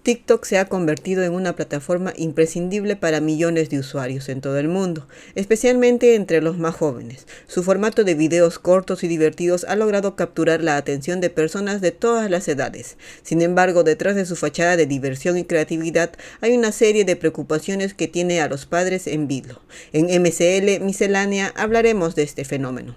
TikTok se ha convertido en una plataforma imprescindible para millones de usuarios en todo el mundo, especialmente entre los más jóvenes. Su formato de videos cortos y divertidos ha logrado capturar la atención de personas de todas las edades. Sin embargo, detrás de su fachada de diversión y creatividad hay una serie de preocupaciones que tiene a los padres en vilo. En MCL Miscelánea hablaremos de este fenómeno.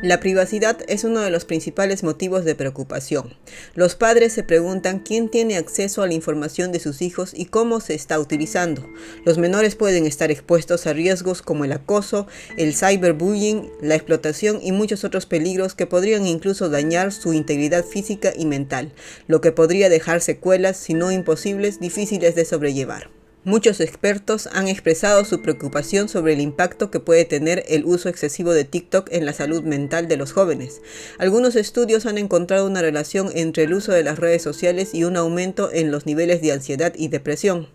La privacidad es uno de los principales motivos de preocupación. Los padres se preguntan quién tiene acceso a la información de sus hijos y cómo se está utilizando. Los menores pueden estar expuestos a riesgos como el acoso, el cyberbullying, la explotación y muchos otros peligros que podrían incluso dañar su integridad física y mental, lo que podría dejar secuelas, si no imposibles, difíciles de sobrellevar. Muchos expertos han expresado su preocupación sobre el impacto que puede tener el uso excesivo de TikTok en la salud mental de los jóvenes. Algunos estudios han encontrado una relación entre el uso de las redes sociales y un aumento en los niveles de ansiedad y depresión.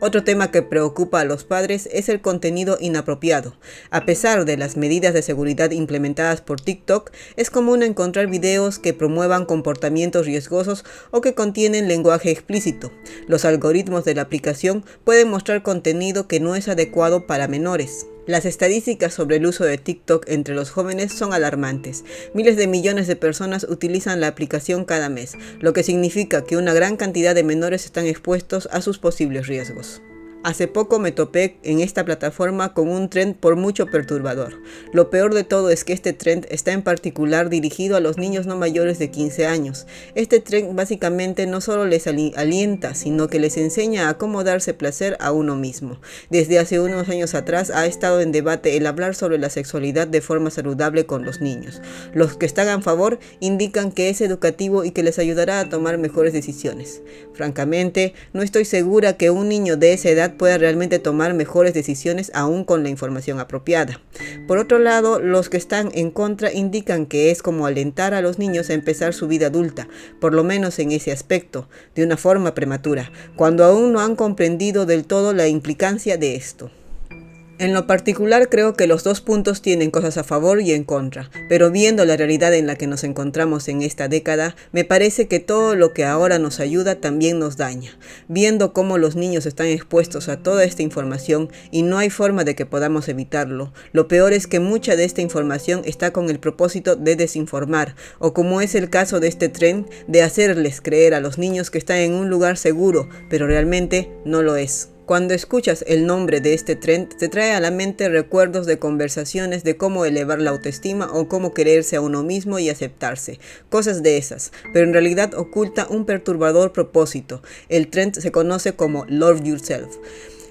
Otro tema que preocupa a los padres es el contenido inapropiado. A pesar de las medidas de seguridad implementadas por TikTok, es común encontrar videos que promuevan comportamientos riesgosos o que contienen lenguaje explícito. Los algoritmos de la aplicación pueden mostrar contenido que no es adecuado para menores. Las estadísticas sobre el uso de TikTok entre los jóvenes son alarmantes. Miles de millones de personas utilizan la aplicación cada mes, lo que significa que una gran cantidad de menores están expuestos a sus posibles riesgos. Hace poco me topé en esta plataforma con un trend por mucho perturbador. Lo peor de todo es que este trend está en particular dirigido a los niños no mayores de 15 años. Este trend básicamente no solo les alienta, sino que les enseña a cómo darse placer a uno mismo. Desde hace unos años atrás ha estado en debate el hablar sobre la sexualidad de forma saludable con los niños. Los que están a favor indican que es educativo y que les ayudará a tomar mejores decisiones. Francamente, no estoy segura que un niño de esa edad pueda realmente tomar mejores decisiones aún con la información apropiada. Por otro lado, los que están en contra indican que es como alentar a los niños a empezar su vida adulta, por lo menos en ese aspecto, de una forma prematura, cuando aún no han comprendido del todo la implicancia de esto. En lo particular creo que los dos puntos tienen cosas a favor y en contra, pero viendo la realidad en la que nos encontramos en esta década, me parece que todo lo que ahora nos ayuda también nos daña. Viendo cómo los niños están expuestos a toda esta información y no hay forma de que podamos evitarlo, lo peor es que mucha de esta información está con el propósito de desinformar, o como es el caso de este trend, de hacerles creer a los niños que están en un lugar seguro, pero realmente no lo es. Cuando escuchas el nombre de este trend, te trae a la mente recuerdos de conversaciones de cómo elevar la autoestima o cómo quererse a uno mismo y aceptarse, cosas de esas, pero en realidad oculta un perturbador propósito. El trend se conoce como Love Yourself.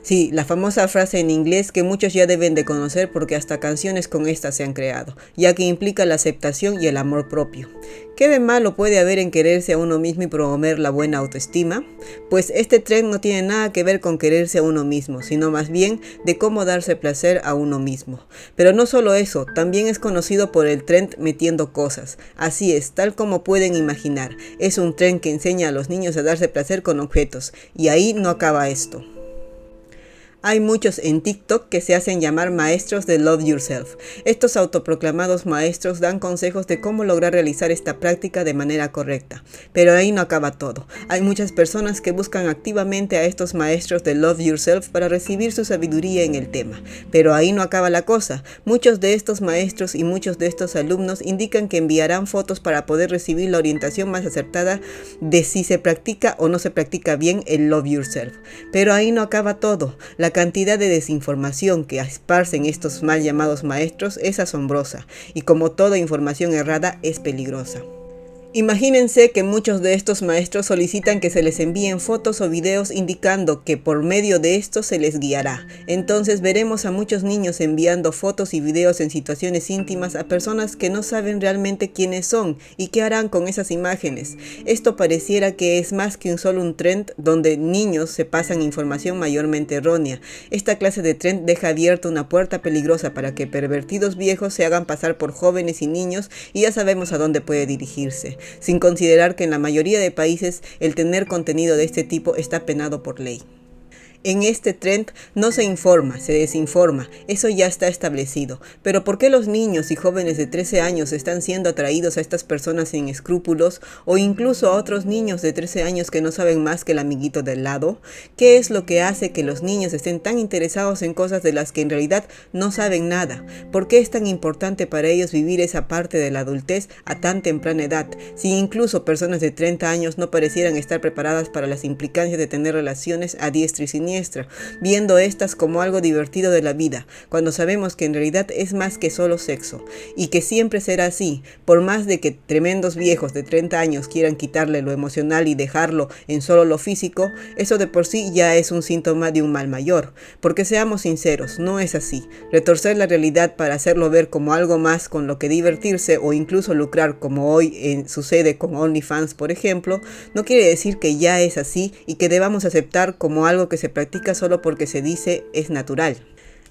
Sí, la famosa frase en inglés que muchos ya deben de conocer porque hasta canciones con esta se han creado, ya que implica la aceptación y el amor propio. ¿Qué de malo puede haber en quererse a uno mismo y promover la buena autoestima? Pues este trend no tiene nada que ver con quererse a uno mismo, sino más bien de cómo darse placer a uno mismo. Pero no solo eso, también es conocido por el trend metiendo cosas. Así es, tal como pueden imaginar, es un trend que enseña a los niños a darse placer con objetos, y ahí no acaba esto. Hay muchos en TikTok que se hacen llamar maestros de Love Yourself. Estos autoproclamados maestros dan consejos de cómo lograr realizar esta práctica de manera correcta. Pero ahí no acaba todo. Hay muchas personas que buscan activamente a estos maestros de Love Yourself para recibir su sabiduría en el tema. Pero ahí no acaba la cosa. Muchos de estos maestros y muchos de estos alumnos indican que enviarán fotos para poder recibir la orientación más acertada de si se practica o no se practica bien el Love Yourself. Pero ahí no acaba todo. La cantidad de desinformación que esparcen estos mal llamados maestros es asombrosa y como toda información errada es peligrosa. Imagínense que muchos de estos maestros solicitan que se les envíen fotos o videos indicando que por medio de esto se les guiará. Entonces veremos a muchos niños enviando fotos y videos en situaciones íntimas a personas que no saben realmente quiénes son y qué harán con esas imágenes. Esto pareciera que es más que solo un trend donde niños se pasan información mayormente errónea. Esta clase de trend deja abierta una puerta peligrosa para que pervertidos viejos se hagan pasar por jóvenes y niños y ya sabemos a dónde puede dirigirse. sin considerar que en la mayoría de países el tener contenido de este tipo está penado por ley. En este trend no se informa, se desinforma, eso ya está establecido. Pero ¿por qué los niños y jóvenes de 13 años están siendo atraídos a estas personas sin escrúpulos o incluso a otros niños de 13 años que no saben más que el amiguito del lado? ¿Qué es lo que hace que los niños estén tan interesados en cosas de las que en realidad no saben nada? ¿Por qué es tan importante para ellos vivir esa parte de la adultez a tan temprana edad, si incluso personas de 30 años no parecieran estar preparadas para las implicancias de tener relaciones a diestra y siniestra, viendo estas como algo divertido de la vida, cuando sabemos que en realidad es más que solo sexo, y que siempre será así, por más de que tremendos viejos de 30 años quieran quitarle lo emocional y dejarlo en solo lo físico? Eso de por sí ya es un síntoma de un mal mayor, porque seamos sinceros, no es así. Retorcer la realidad para hacerlo ver como algo más con lo que divertirse o incluso lucrar, como hoy sucede con OnlyFans, por ejemplo, no quiere decir que ya es así y que debamos aceptar como algo que se practica solo porque se dice es natural.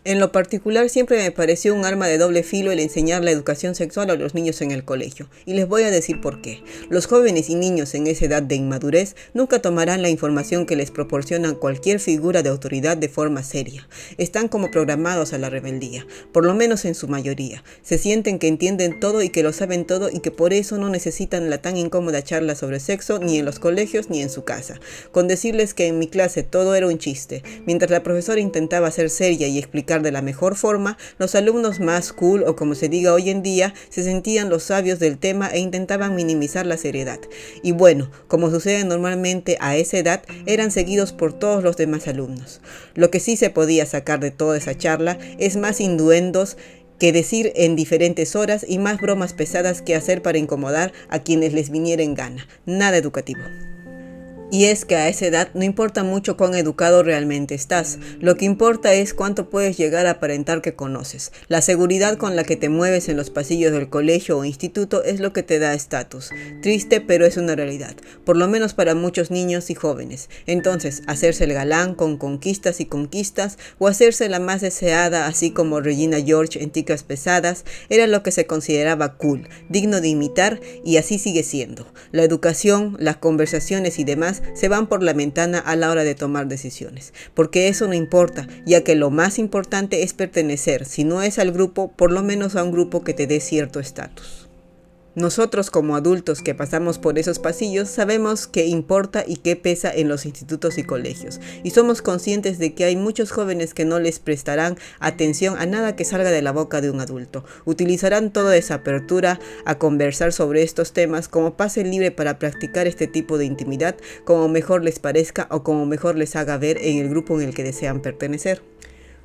En lo particular siempre me pareció un arma de doble filo el enseñar la educación sexual a los niños en el colegio, y les voy a decir por qué. Los jóvenes y niños en esa edad de inmadurez nunca tomarán la información que les proporciona cualquier figura de autoridad de forma seria. Están como programados a la rebeldía, por lo menos en su mayoría. Se sienten que entienden todo y que lo saben todo y que por eso no necesitan la tan incómoda charla sobre sexo ni en los colegios ni en su casa. Con decirles que en mi clase todo era un chiste, mientras la profesora intentaba ser seria y explicar de la mejor forma, los alumnos más cool, o como se diga hoy en día, se sentían los sabios del tema e intentaban minimizar la seriedad. Y bueno, como sucede normalmente a esa edad, eran seguidos por todos los demás alumnos. Lo que sí se podía sacar de toda esa charla es más innuendos que decir en diferentes horas y más bromas pesadas que hacer para incomodar a quienes les viniera en gana. Nada educativo. Y es que a esa edad no importa mucho cuán educado realmente estás, lo que importa es cuánto puedes llegar a aparentar que conoces. La seguridad con la que te mueves en los pasillos del colegio o instituto es lo que te da estatus. Triste, pero es una realidad, por lo menos para muchos niños y jóvenes. Entonces, hacerse el galán con conquistas y conquistas, o hacerse la más deseada, así como Regina George en Chicas Pesadas, era lo que se consideraba cool, digno de imitar, y así sigue siendo. La educación, las conversaciones y demás se van por la ventana a la hora de tomar decisiones, porque eso no importa, ya que lo más importante es pertenecer, si no es al grupo, por lo menos a un grupo que te dé cierto estatus. Nosotros como adultos que pasamos por esos pasillos sabemos qué importa y qué pesa en los institutos y colegios, y somos conscientes de que hay muchos jóvenes que no les prestarán atención a nada que salga de la boca de un adulto. Utilizarán toda esa apertura a conversar sobre estos temas como pase libre para practicar este tipo de intimidad como mejor les parezca o como mejor les haga ver en el grupo en el que desean pertenecer.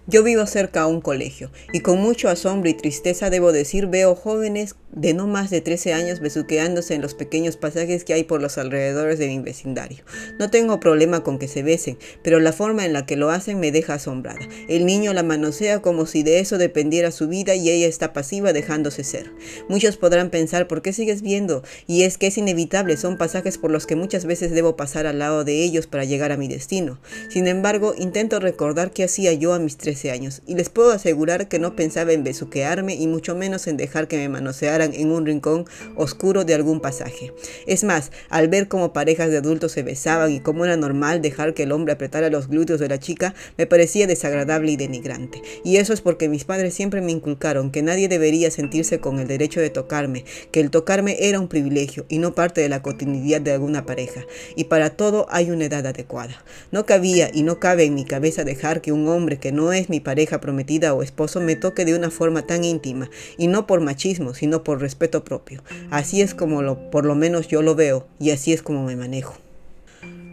Yo vivo cerca a un colegio y con mucho asombro y tristeza debo decir veo jóvenes de no más de 13 años besuqueándose en los pequeños pasajes que hay por los alrededores de mi vecindario. No tengo problema con que se besen, pero la forma en la que lo hacen me deja asombrada. El niño la manosea como si de eso dependiera su vida y ella está pasiva dejándose ser. Muchos podrán pensar, ¿por qué sigues viendo? Y es que es inevitable, son pasajes por los que muchas veces debo pasar al lado de ellos para llegar a mi destino. Sin embargo, intento recordar qué hacía yo a mis 13 años y les puedo asegurar que no pensaba en besuquearme y mucho menos en dejar que me manosearan en un rincón oscuro de algún pasaje. Es más, al ver cómo parejas de adultos se besaban y cómo era normal dejar que el hombre apretara los glúteos de la chica, me parecía desagradable y denigrante. Y eso es porque mis padres siempre me inculcaron que nadie debería sentirse con el derecho de tocarme, que el tocarme era un privilegio y no parte de la cotidianidad de alguna pareja. Y para todo hay una edad adecuada. No cabía y no cabe en mi cabeza dejar que un hombre que no es mi pareja prometida o esposo me toque de una forma tan íntima, y no por machismo, sino por respeto propio. Así es como por lo menos yo lo veo, y así es como me manejo.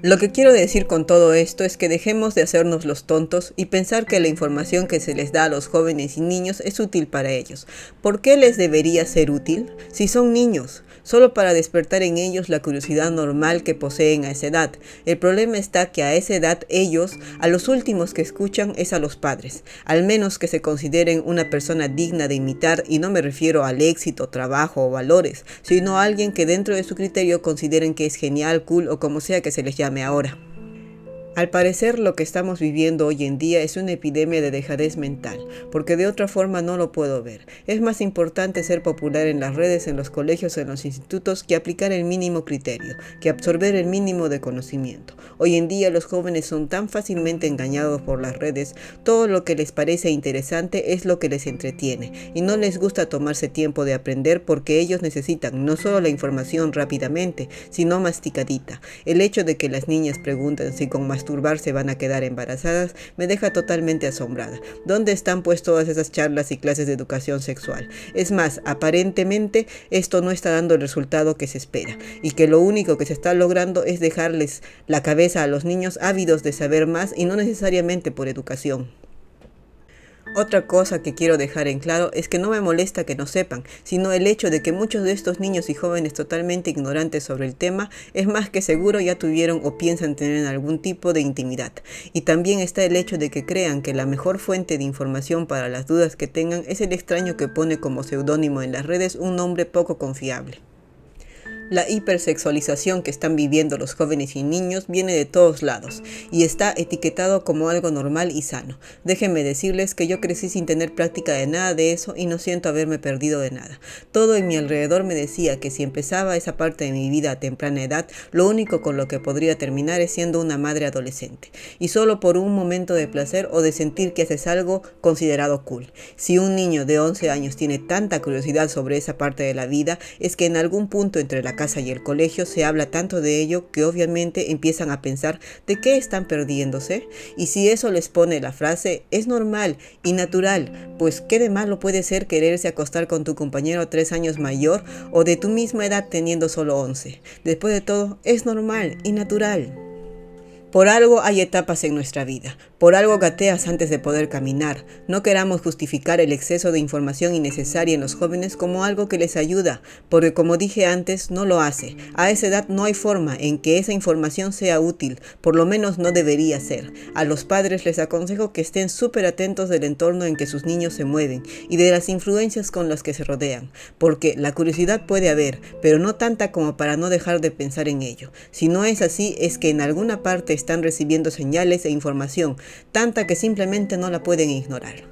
Lo que quiero decir con todo esto es que dejemos de hacernos los tontos y pensar que la información que se les da a los jóvenes y niños es útil para ellos. ¿Por qué les debería ser útil? Si son niños, solo para despertar en ellos la curiosidad normal que poseen a esa edad. El problema está que a esa edad ellos, a los últimos que escuchan es a los padres, al menos que se consideren una persona digna de imitar, y no me refiero al éxito, trabajo o valores, sino a alguien que dentro de su criterio consideren que es genial, cool o como sea que se les llame ahora. Al parecer, lo que estamos viviendo hoy en día es una epidemia de dejadez mental, porque de otra forma no lo puedo ver. Es más importante ser popular en las redes, en los colegios, en los institutos, que aplicar el mínimo criterio, que absorber el mínimo de conocimiento. Hoy en día los jóvenes son tan fácilmente engañados por las redes, todo lo que les parece interesante es lo que les entretiene, y no les gusta tomarse tiempo de aprender porque ellos necesitan no solo la información rápidamente, sino masticadita. El hecho de que las niñas preguntan si con masturbarse van a quedar embarazadas me deja totalmente asombrada. ¿Dónde están pues todas esas charlas y clases de educación sexual? Es más, aparentemente esto no está dando el resultado que se espera, y que lo único que se está logrando es dejarles la cabeza a los niños ávidos de saber más y no necesariamente por educación. Otra cosa que quiero dejar en claro es que no me molesta que no sepan, sino el hecho de que muchos de estos niños y jóvenes totalmente ignorantes sobre el tema es más que seguro ya tuvieron o piensan tener algún tipo de intimidad. Y también está el hecho de que crean que la mejor fuente de información para las dudas que tengan es el extraño que pone como seudónimo en las redes un nombre poco confiable. La hipersexualización que están viviendo los jóvenes y niños viene de todos lados y está etiquetado como algo normal y sano. Déjenme decirles que yo crecí sin tener práctica de nada de eso y no siento haberme perdido de nada. Todo en mi alrededor me decía que si empezaba esa parte de mi vida a temprana edad, lo único con lo que podría terminar es siendo una madre adolescente, y solo por un momento de placer o de sentir que haces algo considerado cool. Si un niño de 11 años tiene tanta curiosidad sobre esa parte de la vida, es que en algún punto entre la casa y el colegio se habla tanto de ello que obviamente empiezan a pensar de qué están perdiéndose, y si eso les pone la frase es normal y natural, pues qué de malo puede ser quererse acostar con tu compañero 3 años mayor o de tu misma edad teniendo solo 11. Después de todo, es normal y natural. Por algo hay etapas en nuestra vida, por algo gateas antes de poder caminar. No queramos justificar el exceso de información innecesaria en los jóvenes como algo que les ayuda, porque como dije antes, no lo hace. A esa edad no hay forma en que esa información sea útil, por lo menos no debería ser. A los padres les aconsejo que estén súper atentos del entorno en que sus niños se mueven y de las influencias con las que se rodean, porque la curiosidad puede haber, pero no tanta como para no dejar de pensar en ello. Si no es así, es que en alguna parte están recibiendo señales e información, tanta que simplemente no la pueden ignorar.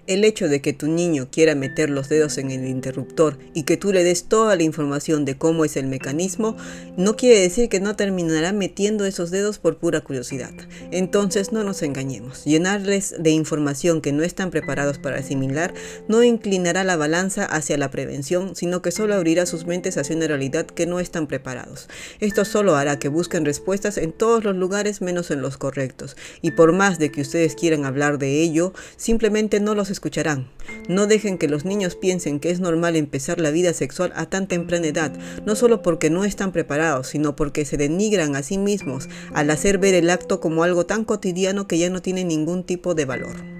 El hecho de que tu niño quiera meter los dedos en el interruptor y que tú le des toda la información de cómo es el mecanismo, no quiere decir que no terminará metiendo esos dedos por pura curiosidad. Entonces no nos engañemos, llenarles de información que no están preparados para asimilar no inclinará la balanza hacia la prevención, sino que solo abrirá sus mentes hacia una realidad que no están preparados. Esto solo hará que busquen respuestas en todos los lugares menos en los correctos, y por más de que ustedes quieran hablar de ello, simplemente no los escucharán. No dejen que los niños piensen que es normal empezar la vida sexual a tan temprana edad, no solo porque no están preparados, sino porque se denigran a sí mismos al hacer ver el acto como algo tan cotidiano que ya no tiene ningún tipo de valor.